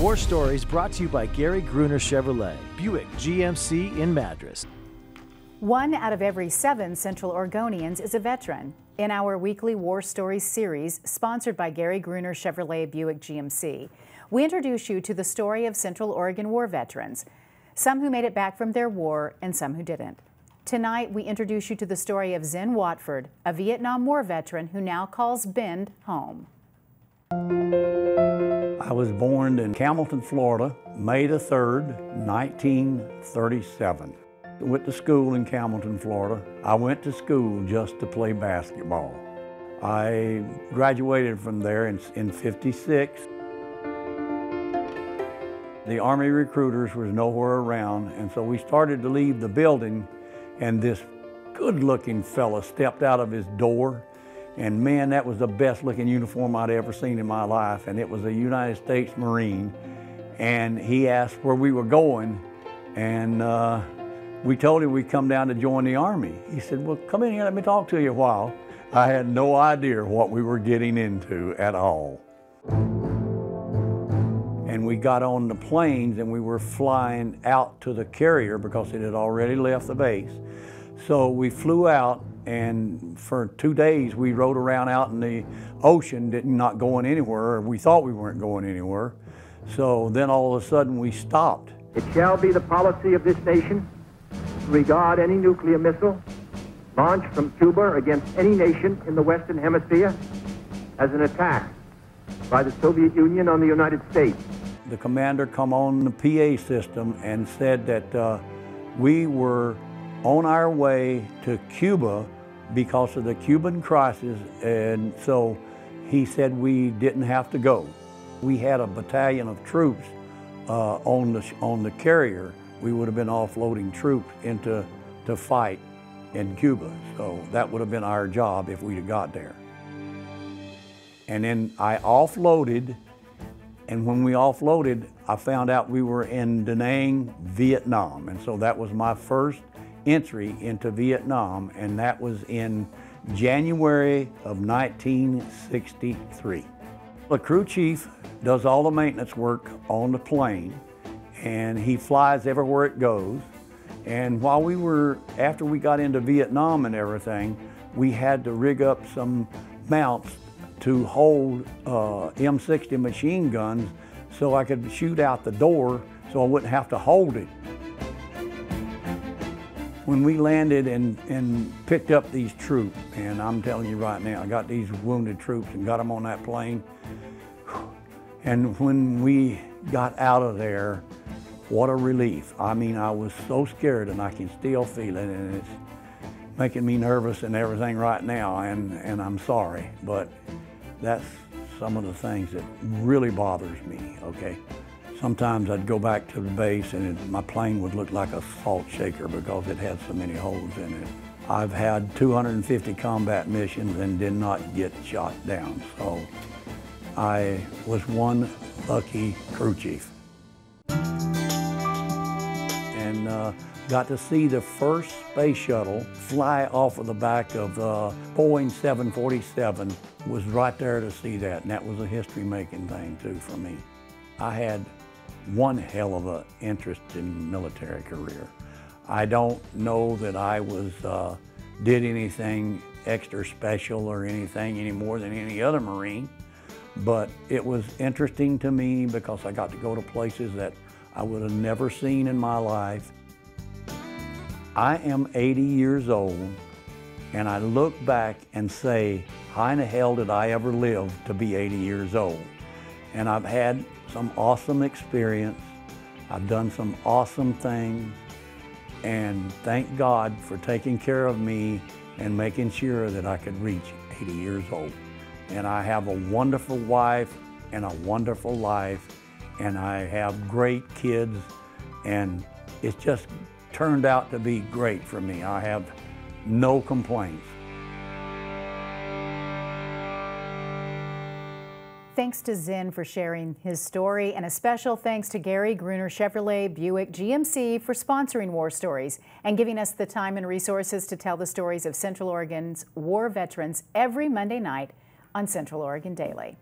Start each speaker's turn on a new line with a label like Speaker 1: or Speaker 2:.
Speaker 1: War Stories brought to you by Gary Gruner Chevrolet, Buick GMC in Madras.
Speaker 2: 1 out of every 7 Central Oregonians is a veteran. In our weekly War Stories series, sponsored by Gary Gruner Chevrolet Buick GMC, we introduce you to the story of Central Oregon war veterans, some who made it back from their war and some who didn't. Tonight, we introduce you to the story of Zin Watford, a Vietnam War veteran who now calls Bend home.
Speaker 3: I was born in Hamilton, Florida, May the 3rd, 1937. I went to school in Hamilton, Florida. I went to school just to play basketball. I graduated from there in '56. The Army recruiters was nowhere around, and so we started to leave the building, and this good-looking fella stepped out of his door. And man, that was the best looking uniform I'd ever seen in my life. And it was a United States Marine. And he asked where we were going. And we told him we'd come down to join the Army. He said, well, come in here, let me talk to you a while. I had no idea what we were getting into at all. And we got on the planes and we were flying out to the carrier because it had already left the base. So we flew out, and for 2 days we rode around out in the ocean, not going anywhere, or we thought we weren't going anywhere. So then all of a sudden we stopped.
Speaker 4: It shall be the policy of this nation to regard any nuclear missile launched from Cuba against any nation in the Western Hemisphere as an attack by the Soviet Union on the United States.
Speaker 3: The commander come on the PA system and said that we were on our way to Cuba because of the Cuban crisis, and so he said we didn't have to go. We had a battalion of troops on the carrier. We would have been offloading troops to fight in Cuba, so that would have been our job if we'd have got there. And then I offloaded, and when we offloaded, I found out we were in Da Nang, Vietnam, and so that was my first entry into Vietnam, and that was in January of 1963. The crew chief does all the maintenance work on the plane, and he flies everywhere it goes. And while after we got into Vietnam and everything, we had to rig up some mounts to hold M60 machine guns so I could shoot out the door so I wouldn't have to hold it. When we landed and picked up these troops, and I'm telling you right now, I got these wounded troops and got them on that plane. And when we got out of there, what a relief. I mean, I was so scared, and I can still feel it, and it's making me nervous and everything right now, and I'm sorry, but that's some of the things that really bothers me, okay? Sometimes I'd go back to the base and my plane would look like a salt shaker because it had so many holes in it. I've had 250 combat missions and did not get shot down, so I was one lucky crew chief. And got to see the first space shuttle fly off of the back of Boeing 747. Was right there to see that, and that was a history-making thing too for me. I had one hell of an interest in military career. I don't know that I did anything extra special or anything any more than any other Marine, but it was interesting to me because I got to go to places that I would have never seen in my life. I am 80 years old, and I look back and say, how in the hell did I ever live to be 80 years old? And I've had some awesome experience. I've done some awesome things, and thank God for taking care of me and making sure that I could reach 80 years old. And I have a wonderful wife and a wonderful life, and I have great kids, and it's just turned out to be great for me. I have no complaints.
Speaker 2: Thanks to Zin for sharing his story, and a special thanks to Gary Gruner Chevrolet Buick GMC for sponsoring War Stories and giving us the time and resources to tell the stories of Central Oregon's war veterans every Monday night on Central Oregon Daily.